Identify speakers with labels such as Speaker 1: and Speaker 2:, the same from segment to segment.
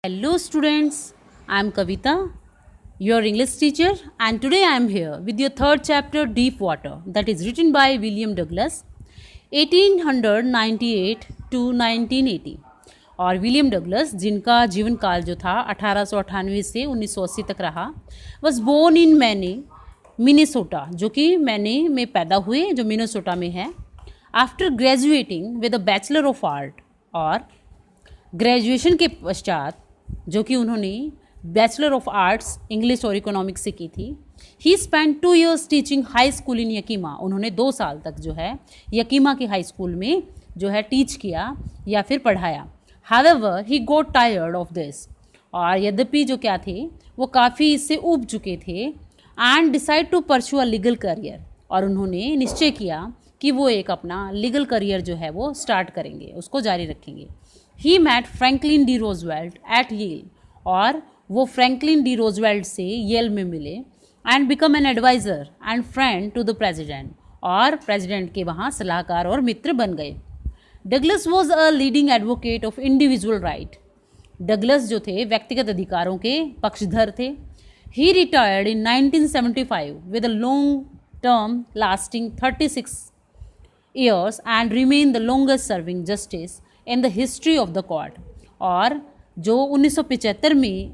Speaker 1: Hello students, I am Kavita, your English teacher, and today I am here with your third chapter Deep Water, that is written by William Douglas 1898 to 1980। और William Douglas जिनका जीवन काल जो था 1898 से 1980 तक रहा, was born in मैने मिनेसोटा, जो कि मैने में पैदा हुए जो मिनेसोटा में है। After graduating with a bachelor of art, और ग्रेजुएशन के पश्चात जो कि उन्होंने बैचलर ऑफ आर्ट्स इंग्लिश और इकोनॉमिक्स से की थी। He spend 2 years teaching high school in Yakima, उन्होंने 2 साल तक जो है यकीमा की हाई स्कूल में जो है टीच किया या फिर पढ़ाया। However he got tired of this, और यद्यपि जो क्या थे वो काफ़ी इससे ऊब चुके थे। And decide to pursue a legal career, और उन्होंने निश्चय किया कि वो एक अपना लीगल करियर जो है वो स्टार्ट करेंगे, उसको जारी रखेंगे। He met Franklin D Roosevelt at Yale, और वो फ्रैंकलिन डी रोजवेल्ट से येल में मिले। And become an adviser and friend to the president, और प्रेजिडेंट के वहाँ सलाहकार और मित्र बन गए। Douglas was a leading advocate of individual right, Douglas जो थे व्यक्तिगत अधिकारों के पक्षधर थे। He retired in 1975 with a long term lasting 36 years and remain the longest serving justice in the history of the court। और जो 1975 में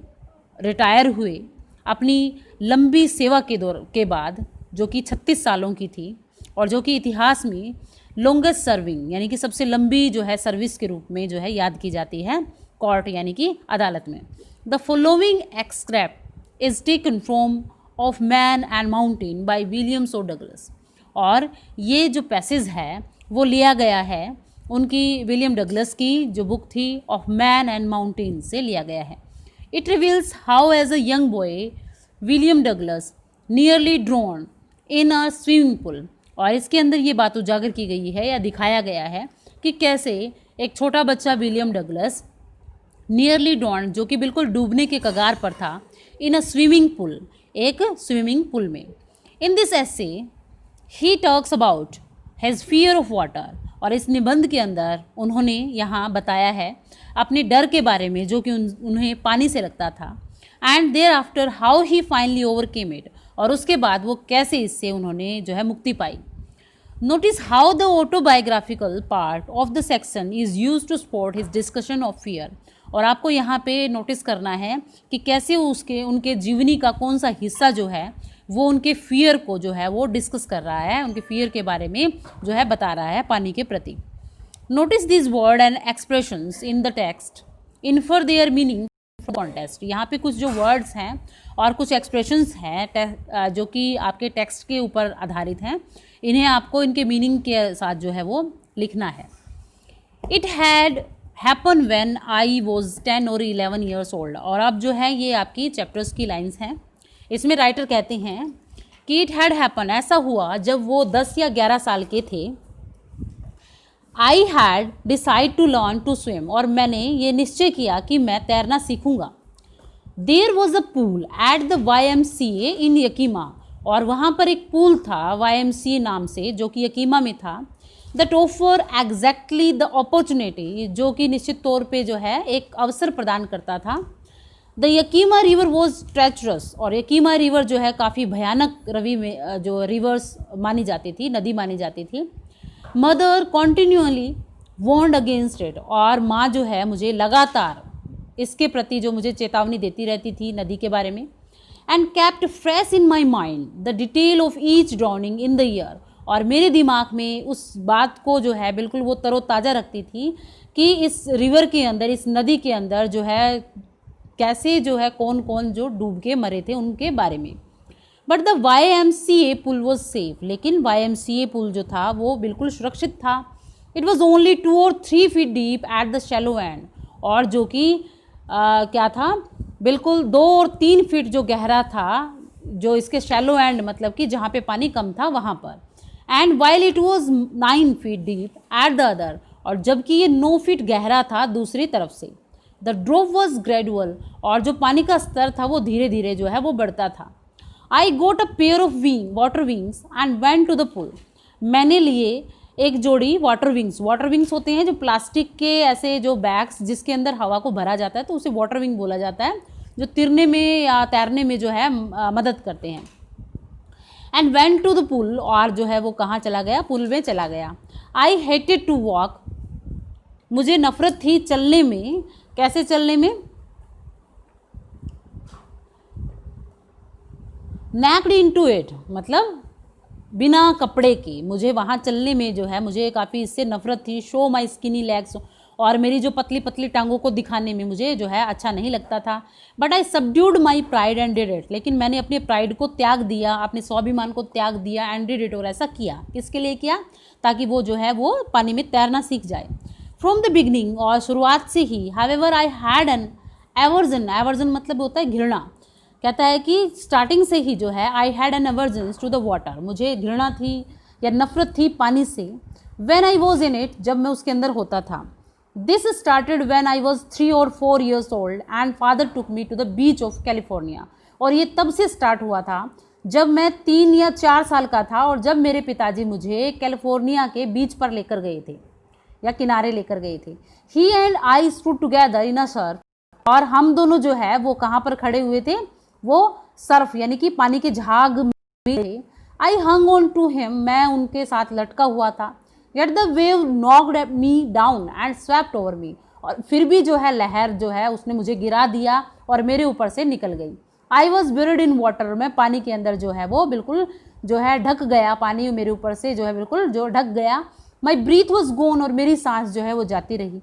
Speaker 1: रिटायर हुए अपनी लंबी सेवा के बाद, जो कि 36 सालों की थी, और जो कि इतिहास में लॉन्गेस्ट सर्विंग यानी कि सबसे लंबी जो है सर्विस के रूप में जो है याद की जाती है कोर्ट यानी कि अदालत में। The following extract is taken from of Man and Mountain by William O Douglas, और ये जो पैसेज है वो लिया गया है उनकी विलियम डगलस की जो बुक थी ऑफ मैन एंड माउंटेन से लिया गया है। It reveals how as a young boy William Douglas nearly drowned in a swimming pool, और इसके अंदर ये बात उजागर की गई है या दिखाया गया है कि कैसे एक छोटा बच्चा विलियम डगलस नियरली ड्रोन, जो कि बिल्कुल डूबने के कगार पर था, इन अ स्विमिंग पूल, एक स्विमिंग पूल में। In this essay he talks about has fear of water, और इस निबंध के अंदर उन्होंने यहाँ बताया है अपने डर के बारे में जो कि उन्हें पानी से लगता था। And thereafter how he finally overcame it, और उसके बाद वो कैसे इससे उन्होंने जो है मुक्ति पाई। Notice how the autobiographical part of the section is use to support his discussion of fear, और आपको यहाँ पे नोटिस करना है कि कैसे उनके जीवनी का कौन सा हिस्सा जो है वो उनके फियर को जो है वो डिस्कस कर रहा है, उनके फियर के बारे में जो है बता रहा है पानी के प्रति। Notice this word and expressions in the text infer their meaning for context. यहाँ पे कुछ जो वर्ड्स हैं और कुछ एक्सप्रेशंस हैं जो कि आपके टेक्स्ट के ऊपर आधारित हैं, इन्हें आपको इनके मीनिंग के साथ जो है वो लिखना है। It had happen when I was 10 or 11 years old, और अब जो है ये आपकी चैप्टर्स की लाइन्स हैं। इसमें राइटर कहते हैं कि इट हैड हैपन, ऐसा हुआ जब वो 10 या 11 साल के थे। I had decide to learn to swim, और मैंने ये निश्चय किया कि मैं तैरना सीखूंगा। There was a pool at the YMCA in Yakima, और वहाँ पर एक पूल था YMCA नाम से जो कि यकीमा में था। That offer exactly the opportunity, जो कि निश्चित तौर पे जो है एक अवसर प्रदान करता था। द यकीमा रिवर वॉज ट्रेचरस, और यकीमा रिवर जो है काफ़ी भयानक रवि में जो रिवर्स मानी जाती थी, नदी मानी जाती थी। मदर कॉन्टिन्यूअली वॉर्नड अगेंस्ट इट, और माँ जो है मुझे लगातार इसके प्रति जो मुझे चेतावनी देती रहती थी नदी के बारे में। And kept fresh in my mind the detail of each drowning in the year, और मेरे दिमाग में उस बात को जो है बिल्कुल वो तरोताज़ा रखती थी कि इस रिवर के अंदर, इस नदी के अंदर जो है कैसे जो है कौन कौन जो डूब के मरे थे उनके बारे में। But the YMCA pool was safe, लेकिन YMCA पुल जो था वो बिल्कुल सुरक्षित था। It was only 2 or 3 feet deep at the shallow end, और जो कि क्या था बिल्कुल 2 और 3 फीट जो गहरा था, जो इसके शैलो एंड मतलब कि जहाँ पे पानी कम था वहाँ पर। And while it was 9 feet deep at the other, और जबकि ये 9 फीट गहरा था दूसरी तरफ से। द ड्रॉप वॉज ग्रेजुअल, और जो पानी का स्तर था वो धीरे धीरे जो है वो बढ़ता था। I got a pair of water wings and went to the pool, मैंने लिए एक जोड़ी वाटर विंग्स होते हैं जो प्लास्टिक के ऐसे जो बैग्स जिसके अंदर हवा को भरा जाता है, तो उसे वाटर विंग बोला जाता है, जो तिरने में या तैरने में जो है मदद करते हैं। And went to the pool, और जो है वो कहाँ चला गया, पुल में चला गया। आई हेटेड टू वॉक, मुझे नफरत थी चलने में। कैसे चलने में? नैक्ड इनटू इट, मतलब बिना कपड़े के मुझे वहाँ चलने में जो है मुझे काफ़ी इससे नफरत थी। शो माई स्किनी लेग्स, और मेरी जो पतली पतली टांगों को दिखाने में मुझे जो है अच्छा नहीं लगता था। But I subdued my pride and did it, लेकिन मैंने अपने प्राइड को त्याग दिया, अपने स्वाभिमान को त्याग दिया, एंड डिड इट, और ऐसा किया। किसके लिए किया? ताकि वो जो है वो पानी में तैरना सीख जाए। फ्रॉम द बिगनिंग, और शुरुआत से ही, however I had an aversion मतलब होता है घृणा। कहता है कि स्टार्टिंग से ही जो है I had an aversion to the water, मुझे घृणा थी या नफरत थी पानी से। When I was in it, जब मैं उसके अंदर होता था। This started when I was 3 or 4 years old and father took me to the beach of California, और ये तब से स्टार्ट हुआ था जब मैं 3 या 4 साल का था, और जब मेरे पिताजी मुझे कैलिफोर्निया के बीच पर लेकर गए थे या किनारे लेकर गए थे। He and I stood together in a surf, और हम दोनों जो है वो कहाँ पर खड़े हुए थे? वो सर्फ यानी कि पानी के झाग में। आई हंग ऑन टू हिम, मैं उनके साथ लटका हुआ था। Yet the wave knocked me down and swept over me, और फिर भी जो है लहर जो है उसने मुझे गिरा दिया और मेरे ऊपर से निकल गई। I was buried in water, मैं पानी के अंदर जो है वो बिल्कुल जो है ढक गया, पानी मेरे ऊपर से जो है बिल्कुल जो ढक गया। माई ब्रीथ वॉज गोन, और मेरी सांस जो है वो जाती रही।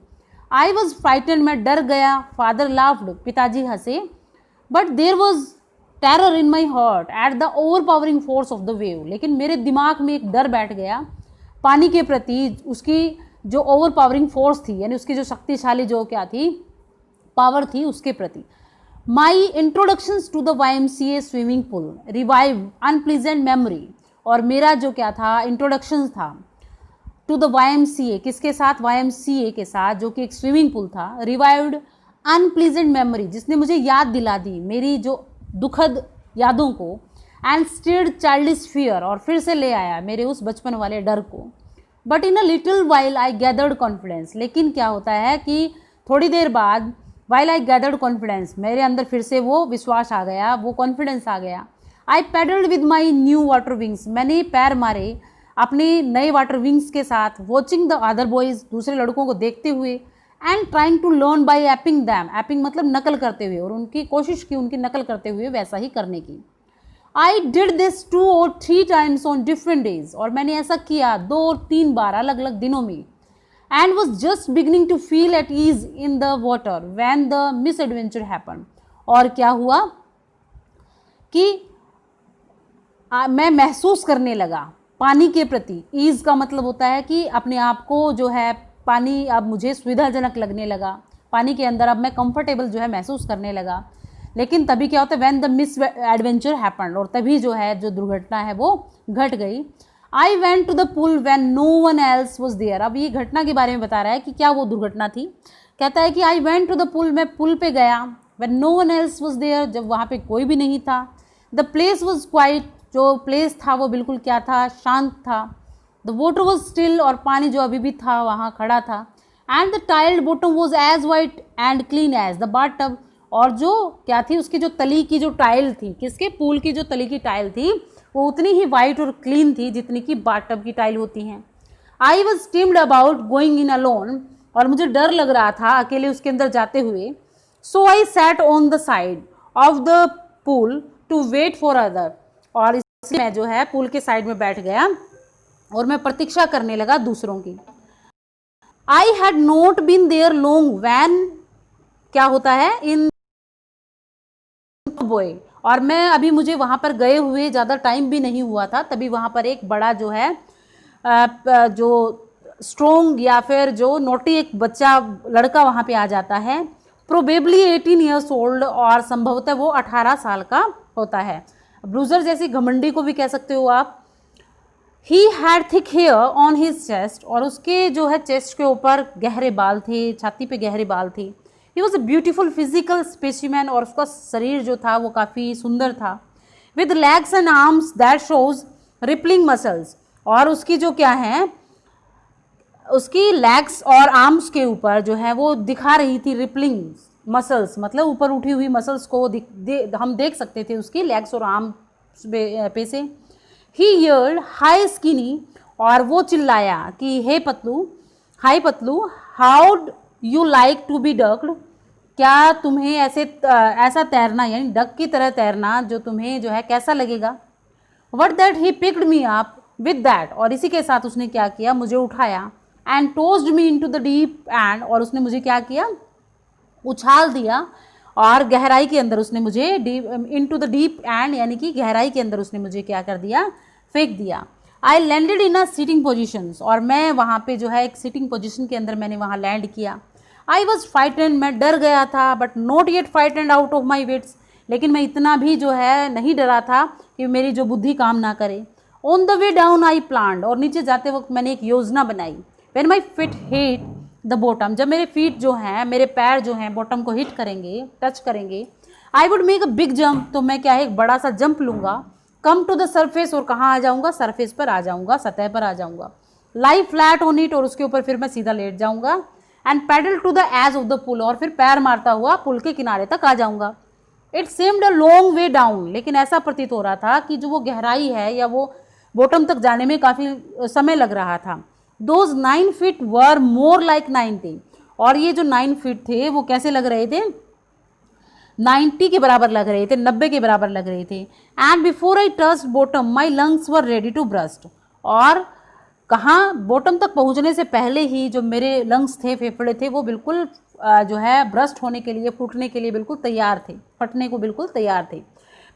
Speaker 1: आई वॉज फ्राइटेंड, मैं डर गया। फादर लाफ्ड, पिताजी हंसे। But there was terror in my heart at the overpowering force of the wave, लेकिन मेरे दिमाग में एक डर बैठ गया पानी के प्रति, उसकी जो ओवरपावरिंग फोर्स थी, यानी उसकी जो शक्तिशाली जो क्या थी, पावर थी, उसके प्रति। My introductions to the YMCA swimming pool revive unpleasant memory, और मेरा जो क्या था इंट्रोडक्शन था टू द YMCA, किसके साथ? YMCA के साथ, जो कि एक स्विमिंग पूल था। रिवाइव्ड अनप्लीजेंट मेमोरी, जिसने मुझे याद दिला दी मेरी जो दुखद यादों को। एंड स्टिर्ड चाइल्डिश फियर, और फिर से ले आया मेरे उस बचपन वाले डर को। But in a little while I gathered confidence, लेकिन क्या होता है कि थोड़ी देर बाद वाइल आई गैदर्ड कॉन्फिडेंस, मेरे अंदर फिर से वो विश्वास आ गया, वो कॉन्फिडेंस आ गया। I paddled with my new water wings, मैंने पैर मारे अपने नए वाटर विंग्स के साथ। वॉचिंग द अदर बॉयज़, दूसरे लड़कों को देखते हुए। And trying to learn by aping them, aping मतलब नकल करते हुए, और उनकी कोशिश की उनकी नकल करते हुए वैसा ही करने की। I did this 2 or 3 times on different days, और मैंने ऐसा किया 2 और 3 बार अलग अलग दिनों में। And was just beginning to feel at ease in the water when the misadventure happen, और क्या हुआ कि मैं महसूस करने लगा पानी के प्रति। ईज का मतलब होता है कि अपने आप को जो है पानी अब मुझे सुविधाजनक लगने लगा, पानी के अंदर अब मैं कंफर्टेबल जो है महसूस करने लगा। लेकिन तभी क्या होता है? When the misadventure happen, और तभी जो है जो दुर्घटना है वो घट गई। I went to the pool when no one else was there, अब ये घटना के बारे में बता रहा है कि क्या वो दुर्घटना थी। कहता है कि I went to the pool, मैं पुल पे गया। When no one else was there, जब वहाँ पे कोई भी नहीं था। द प्लेस वाज क्वाइट, जो प्लेस था वो बिल्कुल क्या था? शांत था। द वाटर वॉज स्टिल, और पानी जो अभी भी था वहाँ खड़ा था। And the tiled bottom was as white and clean as the bath, और जो क्या थी उसकी जो तली की जो टाइल थी, किसके? पूल की जो तली की टाइल थी वो उतनी ही वाइट और क्लीन थी जितनी की बाथ की टाइल होती हैं। I was teemed about going in alone, और मुझे डर लग रहा था अकेले उसके अंदर जाते हुए। So I sat on the side of the pool to wait for other, और इसलिए मैं जो है पूल के साइड में बैठ गया और मैं प्रतीक्षा करने लगा दूसरों की। I had not been there long when, क्या होता है? इन बॉय, और मैं अभी मुझे वहाँ पर गए हुए ज़्यादा टाइम भी नहीं हुआ था, तभी वहाँ पर एक बड़ा जो है जो स्ट्रोंग या फिर जो नोटी एक बच्चा लड़का वहाँ पे आ जाता है। प्रोबेबली 18 years ओल्ड, और संभवतः वो 18 साल का होता है। ब्रूजर जैसी घमंडी को भी कह सकते हो आप। He had thick hair on his chest, और उसके जो है चेस्ट के ऊपर गहरे बाल थे, छाती पे गहरे बाल थे। He was a beautiful physical specimen, और उसका शरीर जो था वो काफ़ी सुंदर था। With legs and arms that shows rippling muscles, और उसकी जो क्या है उसकी लेग्स और आर्म्स के ऊपर जो है वो दिखा रही थी रिपलिंग मसल्स, मतलब ऊपर उठी हुई मसल्स को हम देख सकते थे उसकी लेग्स और आर्म्स पे से। ही यर्ड हाई स्किनी, और वो चिल्लाया कि हे पतलू, हाई पतलू, how you like to be ducked, क्या तुम्हें ऐसा तैरना, यानी डक की तरह तैरना जो तुम्हें जो है कैसा लगेगा। What that he picked me up with that, और इसी के साथ उसने क्या किया, मुझे उठाया, and tossed me into the deep end, और उसने मुझे क्या किया, उछाल दिया, और गहराई के अंदर उसने मुझे इनटू द डीप एंड, यानी कि गहराई के अंदर उसने मुझे क्या कर दिया, फेंक दिया। I landed in a sitting position, और मैं वहाँ पे जो है एक सीटिंग पोजिशन के अंदर मैंने वहाँ लैंड किया। आई वॉज फ्राइटेंड, मैं डर गया था, but not yet frightened out of my wits, लेकिन मैं इतना भी जो है नहीं डरा था कि मेरी जो बुद्धि काम ना करे। On the way down I planned, और नीचे जाते वक्त मैंने एक योजना बनाई। When my fit hit the bottom, जब मेरे फीट जो हैं, मेरे पैर जो हैं बॉटम को हिट करेंगे, टच करेंगे, I would make a big jump, तो मैं क्या है एक बड़ा सा जंप लूँगा। कम टू द सरफेस, और कहाँ आ जाऊँगा, सरफेस पर आ जाऊँगा, सतह पर आ जाऊँगा। लाई फ्लैट ऑन इट, और उसके ऊपर फिर मैं सीधा लेट जाऊँगा। And paddle to the edge of the pool, और फिर पैर मारता हुआ पुल के किनारे तक आ जाऊँगा। It सेम्ड a long way down, लेकिन ऐसा प्रतीत हो रहा था कि जो वो गहराई है या वो बॉटम तक जाने में काफ़ी समय लग रहा था। Those 9 feet were more like 90, और ये जो 9 फीट थे वो कैसे लग रहे थे, 90 के बराबर लग रहे थे, 90 के बराबर लग रहे थे। And before I touch bottom my lungs were ready to burst, और कहाँ बॉटम तक पहुँचने से पहले ही जो मेरे लंग्स थे, फेफड़े थे, वो बिल्कुल जो है ब्रस्ट होने के लिए, फूटने के लिए बिल्कुल तैयार थे, फटने को बिल्कुल तैयार थे।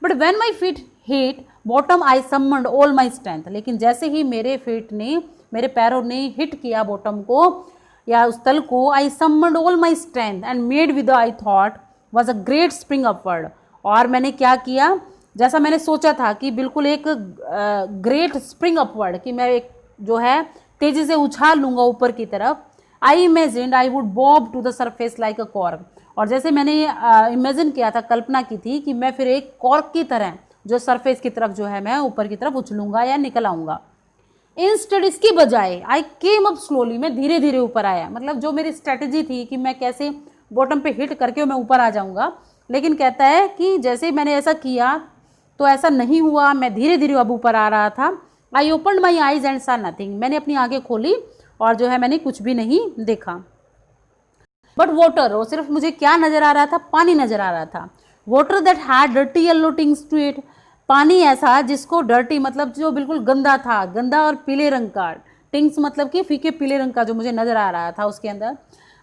Speaker 1: But when my feet hit bottom I summoned all my strength, लेकिन जैसे ही मेरे फीट ने, मेरे पैरों ने हिट किया बॉटम को या उस तल को, I summoned all my strength and made with I thought was a great spring upward, और मैंने क्या किया, जैसा मैंने सोचा था कि बिल्कुल एक ग्रेट स्प्रिंग अपवर्ड, कि मैं एक जो है तेज़ी से उछाल लूँगा ऊपर की तरफ। I imagined I would bob to the surface like a cork, और जैसे मैंने इमेजिन किया था, कल्पना की थी कि मैं फिर एक कॉर्क की तरह जो सरफेस की तरफ जो है मैं ऊपर की तरफ उछलूँगा या निकल आऊँगा। इंस्टेड, इसकी बजाय आई केम अप स्लोली, मैं धीरे धीरे ऊपर आया। मतलब जो मेरी स्ट्रैटेजी थी कि मैं कैसे बॉटम पे हिट करके मैं ऊपर आ जाऊँगा, लेकिन कहता है कि जैसे मैंने ऐसा किया तो ऐसा नहीं हुआ, मैं धीरे धीरे अब ऊपर आ रहा था। I opened my eyes and सा नथिंग, मैंने अपनी आंखें खोली और जो है मैंने कुछ भी नहीं देखा। बट वाटर, और सिर्फ मुझे क्या नज़र आ रहा था, पानी नज़र आ रहा था। Water that had dirty yellow tints to it, पानी ऐसा जिसको डर्टी मतलब जो बिल्कुल गंदा था, गंदा और पीले रंग का, टिंग्स मतलब कि फीके पीले रंग का जो मुझे नज़र आ रहा था उसके अंदर।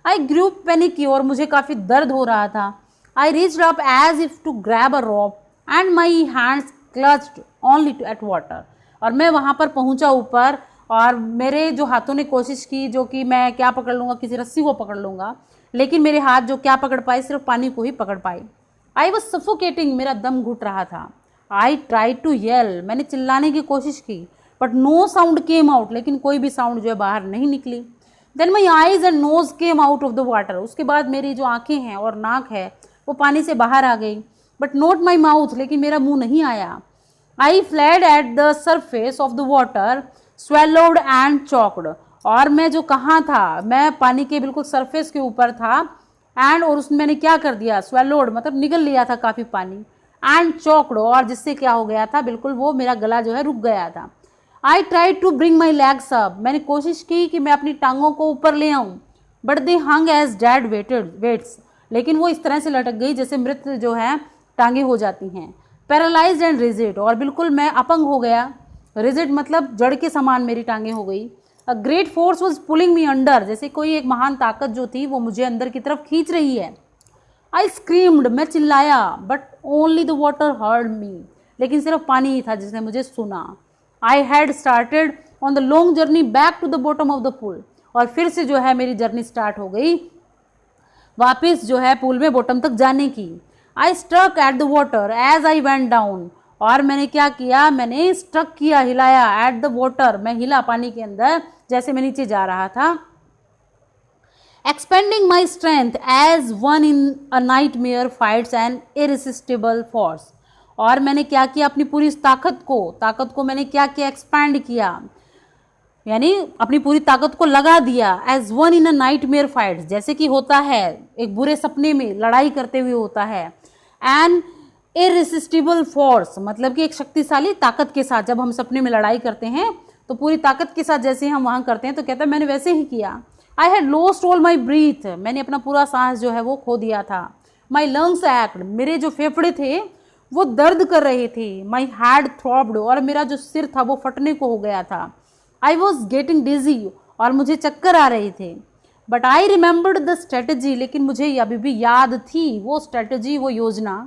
Speaker 1: आई ग्रू पैनिक, और मुझे काफ़ी दर्द हो रहा था। I reached up as if to grab a rope and my hands clutched only at water, और मैं वहाँ पर पहुँचा ऊपर, और मेरे जो हाथों ने कोशिश की जो कि मैं क्या पकड़ लूँगा, किसी रस्सी को पकड़ लूँगा, लेकिन मेरे हाथ जो क्या पकड़ पाए, सिर्फ पानी को ही पकड़ पाए। आई वॉज सफोकेटिंग, मेरा दम घुट रहा था। आई ट्राई टू येल, मैंने चिल्लाने की कोशिश की, but no sound came out, लेकिन कोई भी साउंड जो है बाहर नहीं निकली। Then my eyes and nose came out of the water, उसके बाद मेरी जो आँखें हैं और नाक है वो पानी से बाहर आ गई, बट नॉट माई माउथ, लेकिन मेरा मुंह नहीं आया। I flailed at the surface of the water swallowed and choked, और मैं जो कहाँ था, मैं पानी के बिल्कुल सरफेस के ऊपर था, एंड और उसमें मैंने क्या कर दिया, स्वेलोड मतलब निगल लिया था काफ़ी पानी, एंड चॉकड, और जिससे क्या हो गया था, बिल्कुल वो मेरा गला जो है रुक गया था। I try to bring my legs up, मैंने कोशिश की कि मैं अपनी टांगों को ऊपर ले आऊँ, but they hung as dead weights, लेकिन वो इस तरह से लटक गई जैसे मृत जो है टांगे हो जाती हैं। पैरालाइज्ड एंड रिजिड, और बिल्कुल मैं अपंग हो गया, रिजिड मतलब जड़ के समान मेरी टांगे हो गई। A great force was pulling me under, जैसे कोई एक महान ताकत जो थी वो मुझे अंदर की तरफ खींच रही है। आई स्क्रीम्ड, मैं चिल्लाया, but only the water heard me, लेकिन सिर्फ पानी ही था जिसने मुझे सुना। I had started on the long journey back to the bottom of the pool, और फिर से जो है मेरी जर्नी स्टार्ट हो गई वापस जो है पूल में बॉटम तक जाने की। I struck at the water as I went down, और मैंने क्या किया, मैंने स्ट्रक किया, हिलाया, एट द वाटर, मैं हिला पानी के अंदर जैसे मैं नीचे जा रहा था। Expending my strength as one in a nightmare fights an irresistible force, और मैंने क्या किया, अपनी पूरी ताकत को मैंने क्या किया, एक्सपैंड किया, यानी अपनी पूरी ताकत को लगा दिया। As one in a nightmare fight, जैसे कि होता है एक बुरे सपने में लड़ाई करते हुए होता है। एन इररेसिस्टिबल फोर्स, मतलब कि एक शक्तिशाली ताकत के साथ जब हम सपने में लड़ाई करते हैं तो पूरी ताकत के साथ जैसे हम वहाँ करते हैं, तो कहता है मैंने वैसे ही किया। I had lost all my breath, मैंने अपना पूरा सांस जो है वो खो दिया था। माई लंग्स एक्ट, मेरे जो फेफड़े थे वो दर्द कर रहे थे। माई हैड थ्रॉब्ड, और मेरा जो सिर था वो फटने को हो गया था। आई वॉज गेटिंग डिजी, और मुझे चक्कर आ रहे थे। But I remembered the strategy, लेकिन मुझे अभी भी याद थी वो स्ट्रेटजी, वो योजना।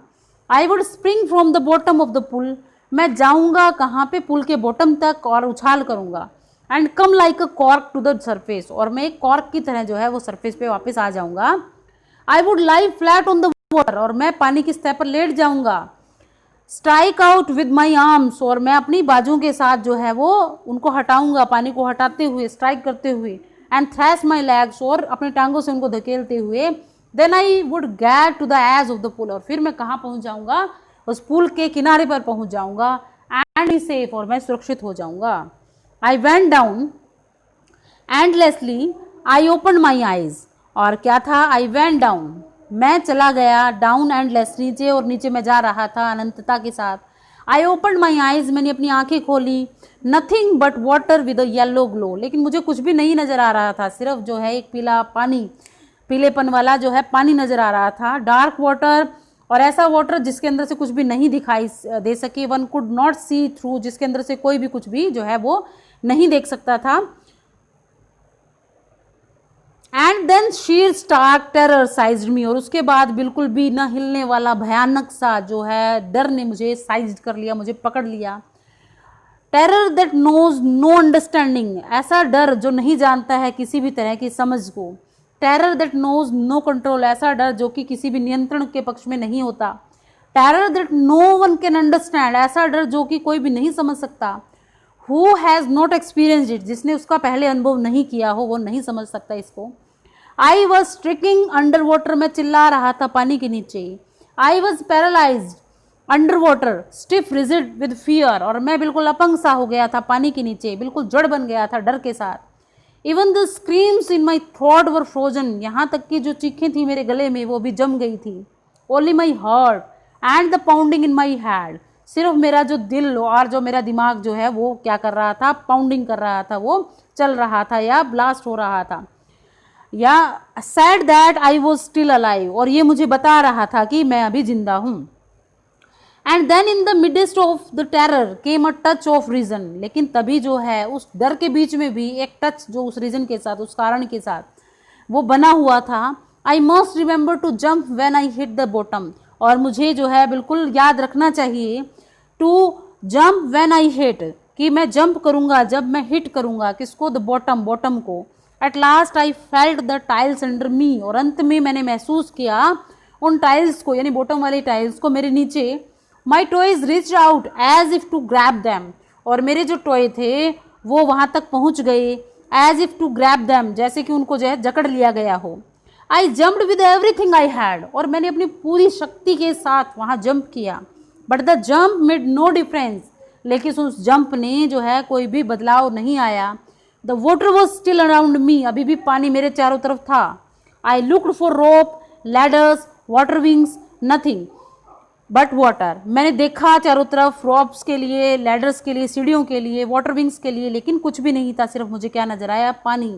Speaker 1: I would spring from the bottom of the pool, मैं जाऊंगा कहाँ पे, पुल के बॉटम तक, और उछाल करूंगा। And come like a cork to the surface, और मैं एक कॉर्क की तरह जो है वो सरफेस पे वापस आ जाऊंगा। I would lie flat on the water, और मैं पानी की सतह पर लेट जाऊंगा। Strike out with my arms, और मैं अपनी बाजुओं के साथ जो है वो उनको हटाऊंगा, पानी को हटाते हुए, स्ट्राइक करते हुए। एंड थ्रैश माई लेग्स, और अपनी टांगों से उनको धकेलते हुए। Then I would get to the edge of the pool, और फिर मैं कहाँ पहुँच जाऊँगा, उस पुल के किनारे पर पहुँच जाऊँगा। एंड बी सेफ, और मैं सुरक्षित हो जाऊँगा। आई went down endlessly, I open my eyes, और क्या था, आई वेंट डाउन, मैं चला गया, डाउन एंडलेस, नीचे, और नीचे मैं जा रहा था अनंतता के साथ। आई ओपन माई आईज, मैंने अपनी आंखें खोली। Nothing but water with a yellow glow, लेकिन मुझे कुछ भी नहीं नजर आ रहा था, सिर्फ जो है एक पीला पानी, पीलेपन वाला जो है पानी नजर आ रहा था। डार्क वाटर, और ऐसा वाटर जिसके अंदर से कुछ भी नहीं दिखाई दे सके। One could not see through, जिसके अंदर से कोई भी कुछ भी जो है वो नहीं देख सकता था। And then sheer stark terror seized me, और उसके बाद बिल्कुल भी न हिलने वाला भयानक सा जो है डर ने मुझे साइज कर लिया, मुझे पकड़ लिया। Terror that knows no understanding, ऐसा डर जो नहीं जानता है किसी भी तरह की समझ को। Terror that knows no control, ऐसा डर जो कि किसी भी नियंत्रण के पक्ष में नहीं होता। Terror that no one can understand, ऐसा डर जो कि कोई भी नहीं समझ सकता। Who has not experienced it, जिसने उसका पहले अनुभव नहीं किया हो वो नहीं समझ सकता इसको। I was striking under water, मैं चिल्ला रहा था पानी के नीचे। I was paralysed under water, stiff rigid with fear, और मैं बिल्कुल अपंग सा हो गया था पानी के नीचे, बिल्कुल जड़ बन गया था डर के साथ। Even the screams in my throat were frozen, यहाँ तक कि जो चीखें थी मेरे गले में वो भी जम गई थी। Only my heart and the pounding in my head, सिर्फ मेरा जो दिल और जो मेरा दिमाग जो है वो क्या कर रहा था, पाउंडिंग कर रहा था, वो चल रहा था या ब्लास्ट हो रहा था, या sad that I was still alive, और ये मुझे बता रहा था कि मैं अभी जिंदा हूँ। And then in the midst of the terror came a touch of reason, लेकिन तभी जो है उस डर के बीच में भी एक टच जो उस रीजन के साथ, उस कारण के साथ वो बना हुआ था। I must remember to jump when I hit the bottom, और मुझे जो है बिल्कुल याद रखना चाहिए to jump when I hit, कि मैं जंप करूंगा जब मैं हिट करूंगा किसको, द बॉटम, बॉटम को। At last I felt the tiles under me, और अंत में मैंने महसूस किया उन टाइल्स को, यानी बॉटम वाली टाइल्स को मेरे नीचे। My toes reach out as if to grab them, और मेरे जो टॉय थे वो वहाँ तक पहुँच गए, as if to grab them, जैसे कि उनको जो है जकड़ लिया गया हो। I jumped with everything I had, और मैंने अपनी पूरी शक्ति के साथ वहाँ जंप किया। But the jump made no difference, लेकिन उस जंप ने जो है कोई भी बदलाव नहीं आया। The water was still around me, अभी भी पानी मेरे चारों तरफ था। I looked for rope, ladders, water wings, nothing but water, मैंने देखा चारों तरफ रॉप्स के लिए, लैडर्स के लिए, सीढ़ियों के लिए, वाटर विंग्स के लिए, लेकिन कुछ भी नहीं था, सिर्फ मुझे क्या नजर आया, पानी।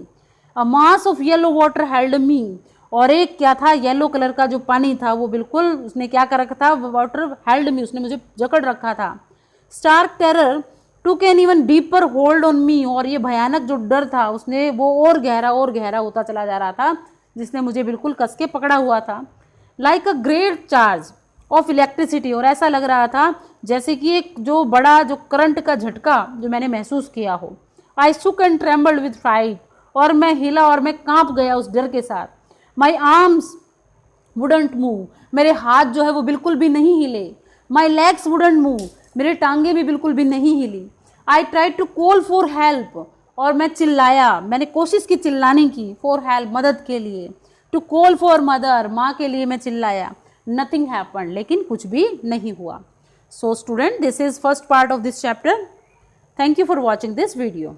Speaker 1: A mass of yellow water held me, और एक क्या था, येलो कलर का जो पानी था वो बिल्कुल उसने क्या कर रखा था, वाटर हेल्ड मी, उसने मुझे जकड़ रखा था। Stark terror took an even deeper hold on me, और ये भयानक जो डर था उसने वो और गहरा होता चला जा रहा था, जिसने मुझे बिल्कुल कस के पकड़ा हुआ था। Like a great charge of electricity, और ऐसा लग रहा था जैसे कि एक जो बड़ा जो करंट का झटका जो मैंने महसूस किया हो। आई सुक एंड ट्रेम्बल्ड विद फ्राइट, और मैं हिला और मैं कांप गया उस डर के साथ। माई आर्म्स वुडंट मूव, मेरे हाथ जो है वो बिल्कुल भी नहीं हिले। माई लेग्स वुडंट मूव, मेरे टांगे भी बिल्कुल भी नहीं हिली। I tried to call for help, और मैं चिल्लाया, मैंने कोशिश की चिल्लाने की, फॉर हेल्प, मदद के लिए। टू कॉल फॉर मदर, माँ के लिए मैं चिल्लाया। नथिंग हैपेंड, लेकिन कुछ भी नहीं हुआ। So student, this is first part of this chapter. Thank you for watching this video.